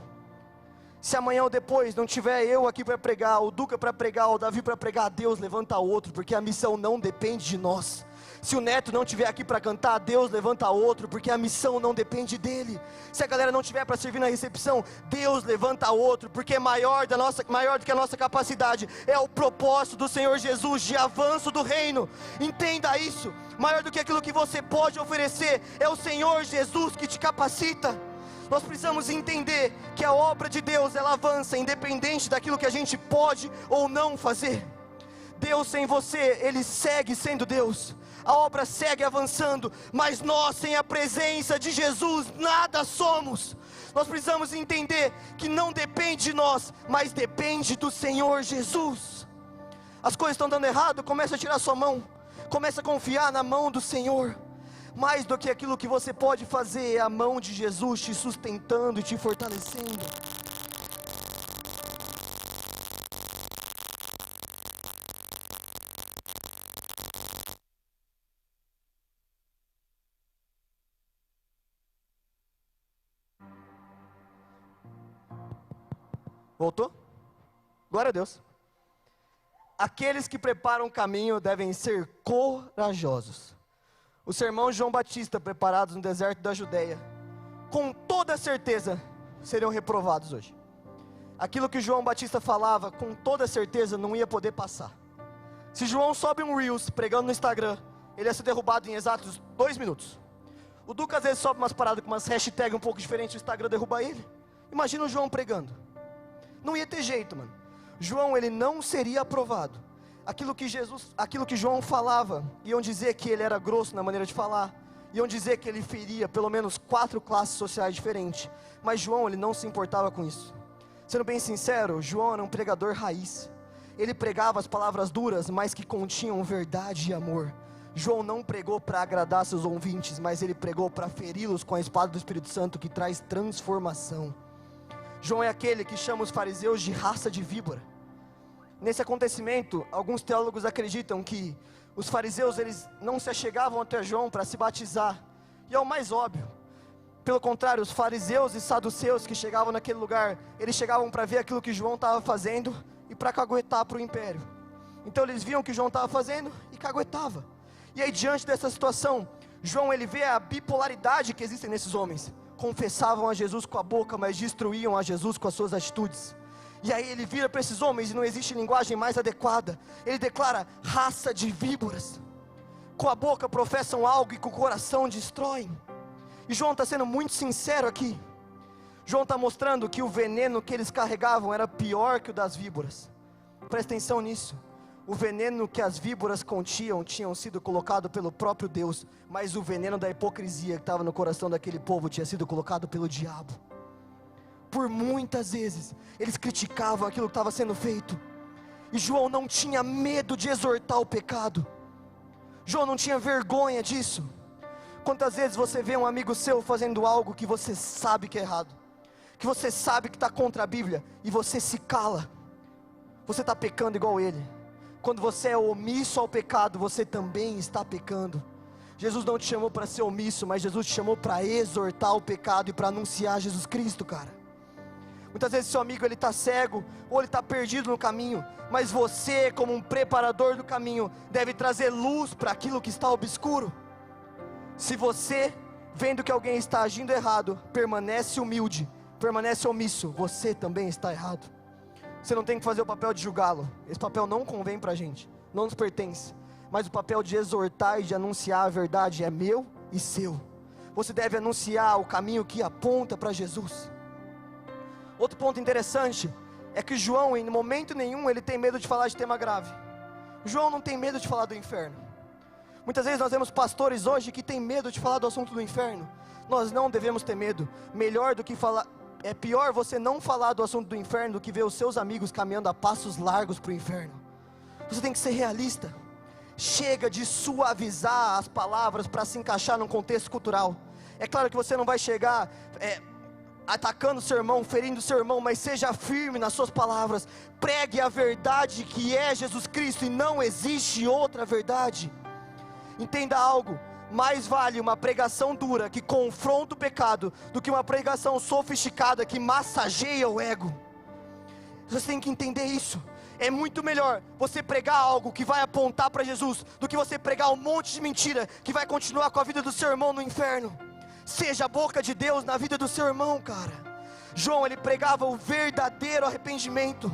Se amanhã ou depois não tiver eu aqui para pregar, o Duca para pregar, o Davi para pregar, Deus levanta outro, porque a missão não depende de nós. Se o Neto não estiver aqui para cantar, Deus levanta outro, porque a missão não depende dele. Se a galera não estiver para servir na recepção, Deus levanta outro, porque maior do que a nossa capacidade é o propósito do Senhor Jesus de avanço do reino. Entenda isso. Maior do que aquilo que você pode oferecer é o Senhor Jesus que te capacita. Nós precisamos entender que a obra de Deus, ela avança independente daquilo que a gente pode ou não fazer. Deus sem você, Ele segue sendo Deus. A obra segue avançando, mas nós sem a presença de Jesus, nada somos. Nós precisamos entender que não depende de nós, mas depende do Senhor Jesus. As coisas estão dando errado, começa a tirar sua mão, começa a confiar na mão do Senhor. Mais do que aquilo que você pode fazer, é a mão de Jesus te sustentando e te fortalecendo. Voltou? Glória a Deus. Aqueles que preparam o caminho devem ser corajosos. O sermão de João Batista, preparados no deserto da Judeia, com toda certeza seriam reprovados hoje. Aquilo que João Batista falava, com toda certeza não ia poder passar. Se João sobe um Reels pregando no Instagram, ele ia ser derrubado em exatos 2 minutos. O Duca às vezes sobe umas paradas com umas hashtags um pouco diferentes, o Instagram derruba ele. Imagina o João pregando. Não ia ter jeito, mano. João, ele não seria aprovado. Aquilo que João falava, iam dizer que ele era grosso na maneira de falar, iam dizer que ele feria pelo menos 4 classes sociais diferentes, mas João, ele não se importava com isso. Sendo bem sincero, João era um pregador raiz. Ele pregava as palavras duras, mas que continham verdade e amor. João não pregou para agradar seus ouvintes, mas ele pregou para feri-los com a espada do Espírito Santo, que traz transformação. João é aquele que chama os fariseus de raça de víbora. Nesse acontecimento, alguns teólogos acreditam que os fariseus, eles não se achegavam até João para se batizar, e é o mais óbvio. Pelo contrário, os fariseus e saduceus que chegavam naquele lugar, eles chegavam para ver aquilo que João estava fazendo e para caguetar para o império. Então eles viam o que João estava fazendo e caguetava. E aí, diante dessa situação, João, ele vê a bipolaridade que existe nesses homens. Confessavam a Jesus com a boca, mas destruíam a Jesus com as suas atitudes. E aí ele vira para esses homens, e não existe linguagem mais adequada. Ele declara: raça de víboras. Com a boca professam algo e com o coração destroem. E João está sendo muito sincero aqui. João está mostrando que o veneno que eles carregavam era pior que o das víboras. Presta atenção nisso. O veneno que as víboras continham tinham sido colocado pelo próprio Deus, mas o veneno da hipocrisia que estava no coração daquele povo tinha sido colocado pelo diabo. Por muitas vezes eles criticavam aquilo que estava sendo feito, e João não tinha medo de exortar o pecado. João não tinha vergonha disso. Quantas vezes você vê um amigo seu fazendo algo que você sabe que é errado, que você sabe que está contra a Bíblia, e você se cala? Você está pecando igual ele. Quando você é omisso ao pecado, você também está pecando. Jesus não te chamou para ser omisso, mas Jesus te chamou para exortar o pecado e para anunciar Jesus Cristo, cara. Muitas vezes seu amigo, ele está cego, ou ele está perdido no caminho, mas você, como um preparador do caminho, deve trazer luz para aquilo que está obscuro. Se você, vendo que alguém está agindo errado, permanece humilde, permanece omisso, você também está errado. Você não tem que fazer o papel de julgá-lo. Esse papel não convém para a gente, não nos pertence. Mas o papel de exortar e de anunciar a verdade é meu e seu. Você deve anunciar o caminho que aponta para Jesus. Outro ponto interessante é que João, em momento nenhum, ele tem medo de falar de tema grave. João não tem medo de falar do inferno. Muitas vezes nós vemos pastores hoje que têm medo de falar do assunto do inferno. Nós não devemos ter medo. Melhor do que falar... É pior você não falar do assunto do inferno do que ver os seus amigos caminhando a passos largos para o inferno. Você tem que ser realista. Chega de suavizar as palavras para se encaixar num contexto cultural. É claro que você não vai chegar atacando o seu irmão, ferindo o seu irmão, mas seja firme nas suas palavras. Pregue a verdade que é Jesus Cristo, e não existe outra verdade. Entenda algo. Mais vale uma pregação dura que confronta o pecado do que uma pregação sofisticada que massageia o ego. Você tem que entender isso. É muito melhor você pregar algo que vai apontar para Jesus do que você pregar um monte de mentira que vai continuar com a vida do seu irmão no inferno. Seja a boca de Deus na vida do seu irmão, cara. João, ele pregava o verdadeiro arrependimento.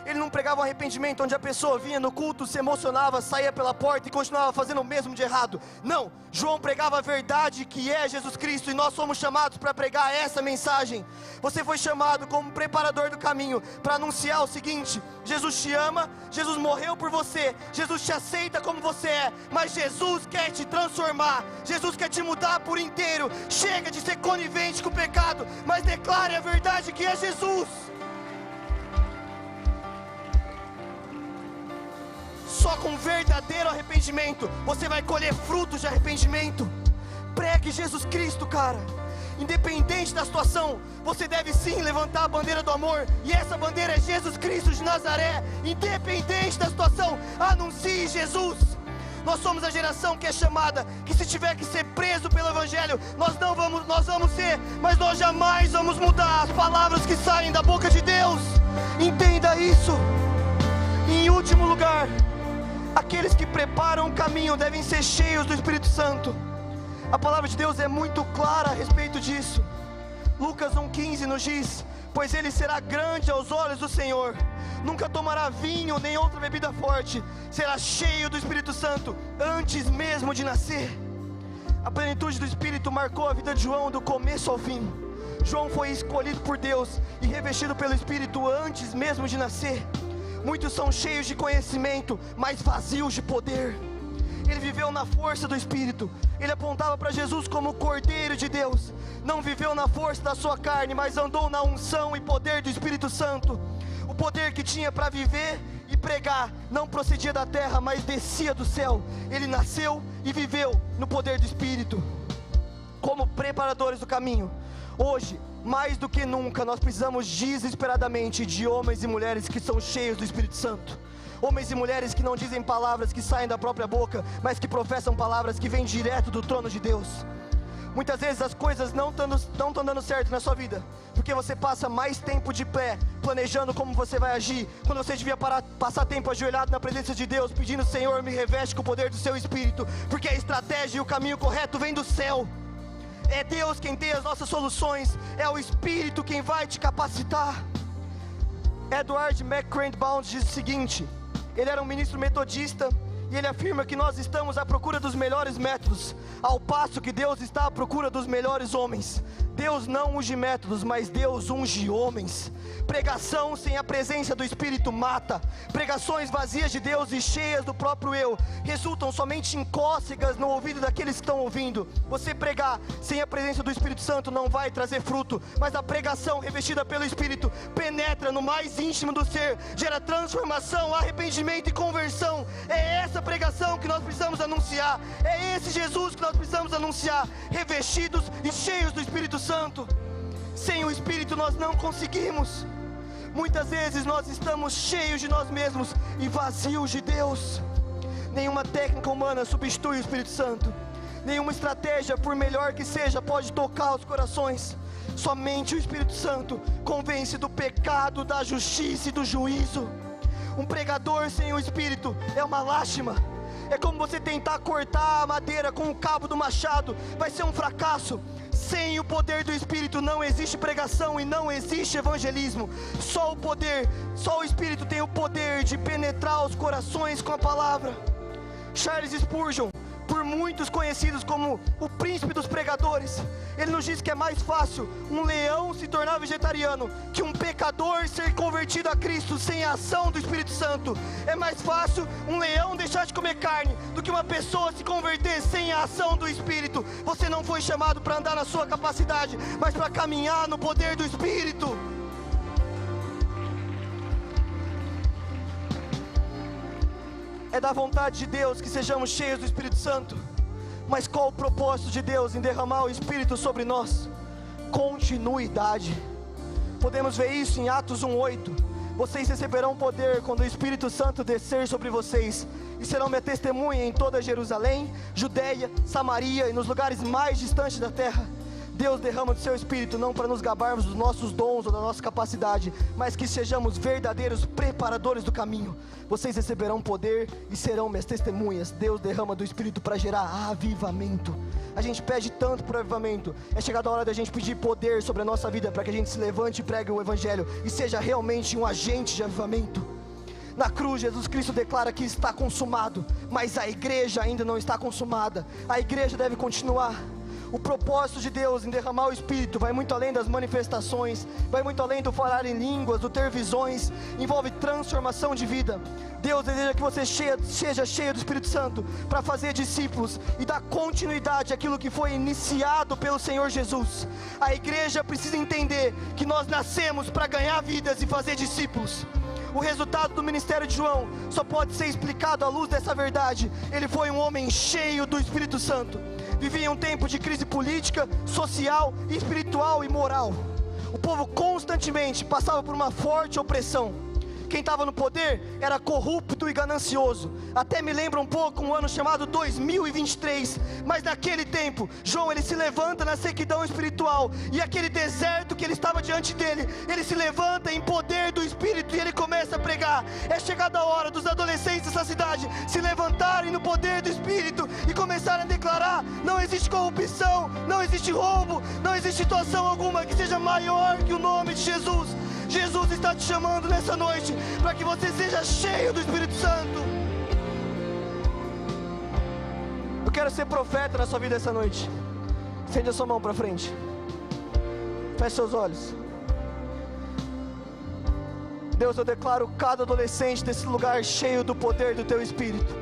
Ele não pregava um arrependimento onde a pessoa vinha no culto, se emocionava, saía pela porta e continuava fazendo o mesmo de errado. Não, João pregava a verdade que é Jesus Cristo, e nós somos chamados para pregar essa mensagem. Você foi chamado como preparador do caminho para anunciar o seguinte: Jesus te ama, Jesus morreu por você, Jesus te aceita como você é, mas Jesus quer te transformar, Jesus quer te mudar por inteiro. Chega de ser conivente com o pecado, mas declare a verdade que é Jesus. Só com verdadeiro arrependimento você vai colher frutos de arrependimento. Pregue Jesus Cristo, cara. Independente da situação, você deve sim levantar a bandeira do amor, e essa bandeira é Jesus Cristo de Nazaré. Independente da situação, anuncie Jesus. Nós somos a geração que é chamada, que se tiver que ser preso pelo Evangelho, nós vamos ser, mas nós jamais vamos mudar as palavras que saem da boca de Deus. Entenda isso. E em último lugar, aqueles que preparam o caminho devem ser cheios do Espírito Santo. A palavra de Deus é muito clara a respeito disso. Lucas 1,15 nos diz: pois ele será grande aos olhos do Senhor, nunca tomará vinho nem outra bebida forte, será cheio do Espírito Santo antes mesmo de nascer. A plenitude do Espírito marcou a vida de João do começo ao fim. João foi escolhido por Deus e revestido pelo Espírito antes mesmo de nascer. Muitos são cheios de conhecimento, mas vazios de poder. ele viveu na força do Espírito. Ele apontava para Jesus como o Cordeiro de Deus. Não viveu na força da sua carne, mas andou na unção e poder do Espírito Santo. O poder que tinha para viver e pregar não procedia da terra, mas descia do céu. Ele nasceu e viveu no poder do Espírito. Como preparadores do caminho, hoje, mais do que nunca, nós precisamos desesperadamente de homens e mulheres que são cheios do Espírito Santo. Homens e mulheres que não dizem palavras que saem da própria boca, mas que professam palavras que vêm direto do trono de Deus. Muitas vezes as coisas não estão dando certo na sua vida, porque você passa mais tempo de pé, planejando como você vai agir, quando você devia passar tempo ajoelhado na presença de Deus, pedindo: Senhor, me reveste com o poder do seu Espírito, porque a estratégia e o caminho correto vem do céu. É Deus quem tem as nossas soluções, é o Espírito quem vai te capacitar. Edward McCrandbound diz o seguinte: ele era um ministro metodista, e ele afirma que nós estamos à procura dos melhores métodos, ao passo que Deus está à procura dos melhores homens. Deus não unge métodos, mas Deus unge homens. Pregação sem a presença do Espírito mata. Pregações vazias de Deus e cheias do próprio eu resultam somente em cócegas no ouvido daqueles que estão ouvindo. Você pregar sem a presença do Espírito Santo não vai trazer fruto, mas a pregação revestida pelo Espírito penetra no mais íntimo do ser, gera transformação, arrependimento e conversão. É essa pregação que nós precisamos anunciar, é esse Jesus que nós precisamos anunciar, revestidos e cheios do Espírito Santo. Sem o Espírito nós não conseguimos. Muitas vezes nós estamos cheios de nós mesmos e vazios de Deus. Nenhuma técnica humana substitui o Espírito Santo. Nenhuma estratégia, por melhor que seja, pode tocar os corações. Somente o Espírito Santo convence do pecado, da justiça e do juízo. Um pregador sem o Espírito é uma lástima. É como você tentar cortar a madeira com o cabo do machado, vai ser um fracasso. Sem o poder do Espírito não existe pregação e não existe evangelismo. Só o Espírito tem o poder de penetrar os corações com a palavra. Charles Spurgeon, por muitos conhecidos como o príncipe dos pregadores, ele nos diz que é mais fácil um leão se tornar vegetariano que um pecador ser convertido a Cristo sem a ação do Espírito Santo. É mais fácil um leão deixar de comer carne do que uma pessoa se converter sem a ação do Espírito. Você não foi chamado para andar na sua capacidade, mas para caminhar no poder do Espírito. É da vontade de Deus que sejamos cheios do Espírito Santo. Mas qual o propósito de Deus em derramar o Espírito sobre nós? Continuidade. Podemos ver isso em Atos 1:8. Vocês receberão poder quando o Espírito Santo descer sobre vocês, e serão minha testemunha em toda Jerusalém, Judeia, Samaria e nos lugares mais distantes da terra. Deus derrama do seu Espírito não para nos gabarmos dos nossos dons ou da nossa capacidade, mas que sejamos verdadeiros preparadores do caminho. Vocês receberão poder e serão minhas testemunhas. Deus derrama do Espírito para gerar avivamento. A gente pede tanto por avivamento. É chegada a hora da gente pedir poder sobre a nossa vida, para que a gente se levante e pregue o Evangelho e seja realmente um agente de avivamento. Na cruz, Jesus Cristo declara que está consumado, mas a igreja ainda não está consumada. A igreja deve continuar. O propósito de Deus em derramar o Espírito vai muito além das manifestações, vai muito além do falar em línguas, do ter visões, envolve transformação de vida. Deus deseja que você seja cheio do Espírito Santo para fazer discípulos e dar continuidade àquilo que foi iniciado pelo Senhor Jesus. A igreja precisa entender que nós nascemos para ganhar vidas e fazer discípulos. O resultado do ministério de João só pode ser explicado à luz dessa verdade. Ele foi um homem cheio do Espírito Santo. Vivia em um tempo de crise política, social, espiritual e moral. O povo constantemente passava por uma forte opressão. Quem estava no poder era corrupto e ganancioso. Até me lembra um pouco um ano chamado 2023. Mas naquele tempo, João ele se levanta na sequidão espiritual, e aquele deserto que ele estava diante dele, ele se levanta em poder do Espírito e ele começa a pregar. É chegada a hora dos adolescentes dessa cidade se levantarem no poder do Espírito e começarem a declarar: não existe corrupção, não existe roubo, não existe situação alguma que seja maior que o nome de Jesus. Jesus está te chamando nessa noite para que você seja cheio do Espírito Santo. Eu quero ser profeta na sua vida essa noite. Estende a sua mão para frente. Feche seus olhos. Deus, eu declaro cada adolescente desse lugar cheio do poder do Teu Espírito.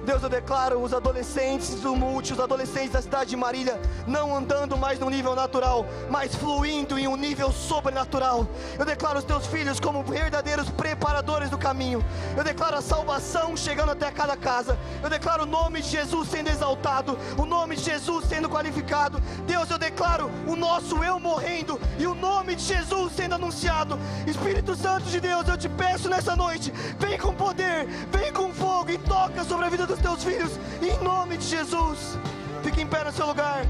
Deus, eu declaro os adolescentes do Multi, os adolescentes da cidade de Marília, não andando mais no nível natural, mas fluindo em um nível sobrenatural. Eu declaro os teus filhos como verdadeiros preparadores do caminho. Eu declaro a salvação chegando até cada casa. Eu declaro o nome de Jesus sendo exaltado, o nome de Jesus sendo qualificado. Deus, eu declaro o nosso eu morrendo e o nome de Jesus sendo anunciado. Espírito Santo de Deus, eu te peço nessa noite, vem com poder, vem com fogo e toca sobre a vida dos teus filhos, em nome de Jesus. Fique em pé no seu lugar.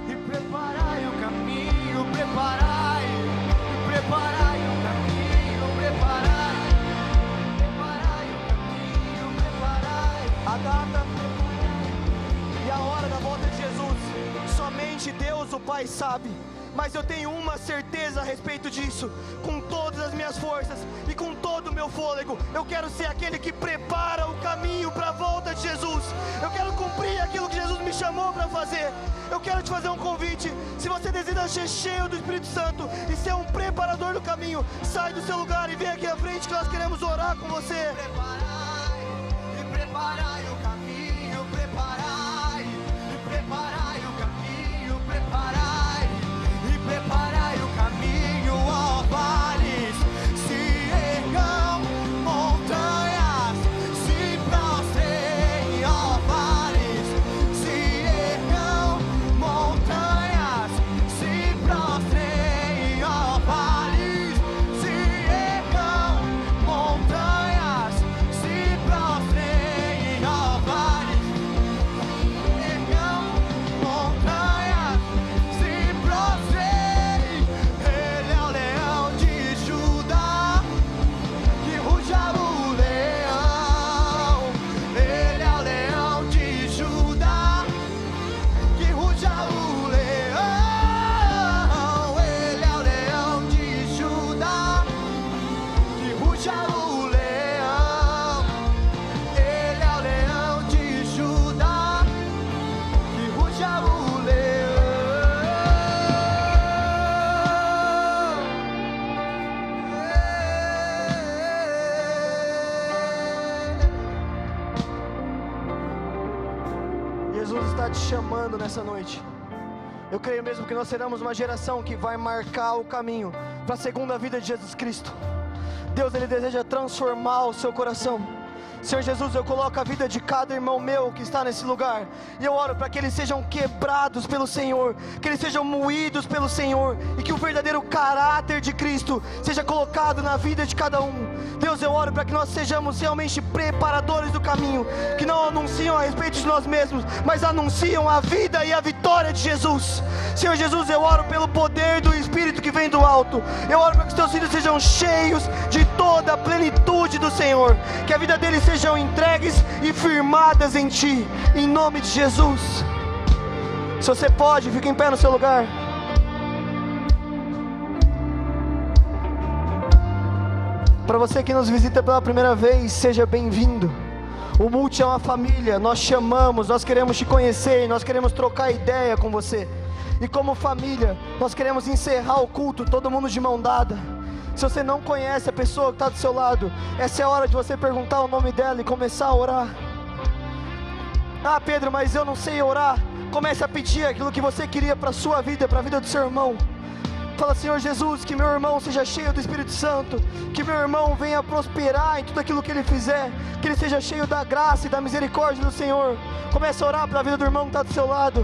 E preparai o caminho, preparai o caminho, preparai o caminho, preparai. A data e a hora da volta de Jesus, somente Deus o Pai sabe. Mas eu tenho uma certeza a respeito disso. Com todas as minhas forças e com todo o meu fôlego, eu quero ser aquele que prepara o caminho para a volta de Jesus. Eu quero cumprir aquilo que Jesus me chamou para fazer. Eu quero te fazer um convite. Se você deseja ser cheio do Espírito Santo e ser um preparador do caminho, sai do seu lugar e vem aqui à frente que nós queremos orar com você. Preparai o caminho, preparai o caminho, preparai o caminho, ó vales, se ergam montanhas, se prostrem, ó vales, se ergam montanhas, se prostrem, ó vales, se ergam montanhas, se prostrem, ó vales, ergam montanhas, se prostrem. Ele é o leão de Judá, que ruja o leão. Ele é o leão de Judá, que ruja o leão. Ele é o leão de Judá, que ruja o leão. Ele é o leão de Judá, que ruja o leão. Jesus está te chamando nessa noite. Eu creio mesmo que nós seremos uma geração que vai marcar o caminho para a segunda vida de Jesus Cristo. Deus, Ele deseja transformar o seu coração. Senhor Jesus, eu coloco a vida de cada irmão meu que está nesse lugar, e eu oro para que eles sejam quebrados pelo Senhor, que eles sejam moídos pelo Senhor, e que o verdadeiro caráter de Cristo seja colocado na vida de cada um. Deus, eu oro para que nós sejamos realmente preparadores do caminho, que não anunciam a respeito de nós mesmos, mas anunciam a vida e a vitória de Jesus. Senhor Jesus, eu oro pelo poder do Espírito que vem do alto. Eu oro para que os teus filhos sejam cheios de toda a plenitude do Senhor, que a vida deles sejam entregues e firmadas em Ti, em nome de Jesus. Se você pode, fique em pé no seu lugar. Para você que nos visita pela primeira vez, seja bem-vindo. O Multi é uma família, nós chamamos, nós queremos te conhecer, nós queremos trocar ideia com você. E como família, nós queremos encerrar o culto, todo mundo de mão dada. Se você não conhece a pessoa que está do seu lado, essa é a hora de você perguntar o nome dela e começar a orar. Ah, Pedro, mas eu não sei orar. Comece a pedir aquilo que você queria para a sua vida, para a vida do seu irmão. Fala: Senhor Jesus, que meu irmão seja cheio do Espírito Santo, que meu irmão venha prosperar em tudo aquilo que ele fizer, que ele seja cheio da graça e da misericórdia do Senhor. Comece a orar para a vida do irmão que está do seu lado.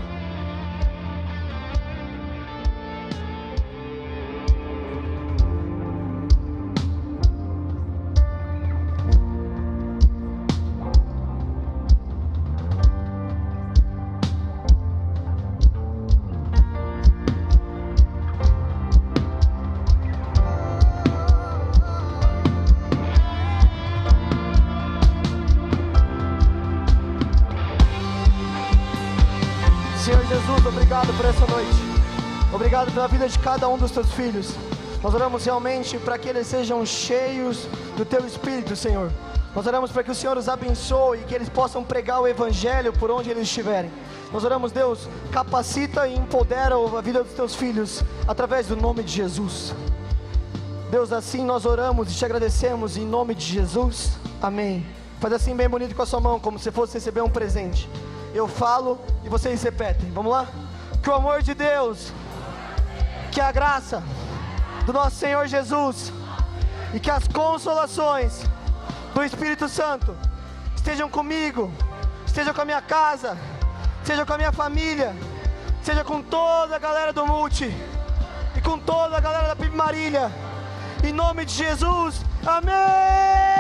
Senhor Jesus, obrigado por essa noite. Obrigado pela vida de cada um dos teus filhos. Nós oramos realmente para que eles sejam cheios do teu Espírito, Senhor. Nós oramos para que o Senhor os abençoe e que eles possam pregar o Evangelho por onde eles estiverem. Nós oramos, Deus, capacita e empodera a vida dos teus filhos através do nome de Jesus. Deus, assim nós oramos e te agradecemos em nome de Jesus. Amém. Faz assim bem bonito com a sua mão, como se fosse receber um presente. Eu falo e vocês repetem. Vamos lá? Que o amor de Deus, que a graça do nosso Senhor Jesus e que as consolações do Espírito Santo estejam comigo, estejam com a minha casa, estejam com a minha família, seja com toda a galera do Multi e com toda a galera da PIB Marília. Em nome de Jesus, amém!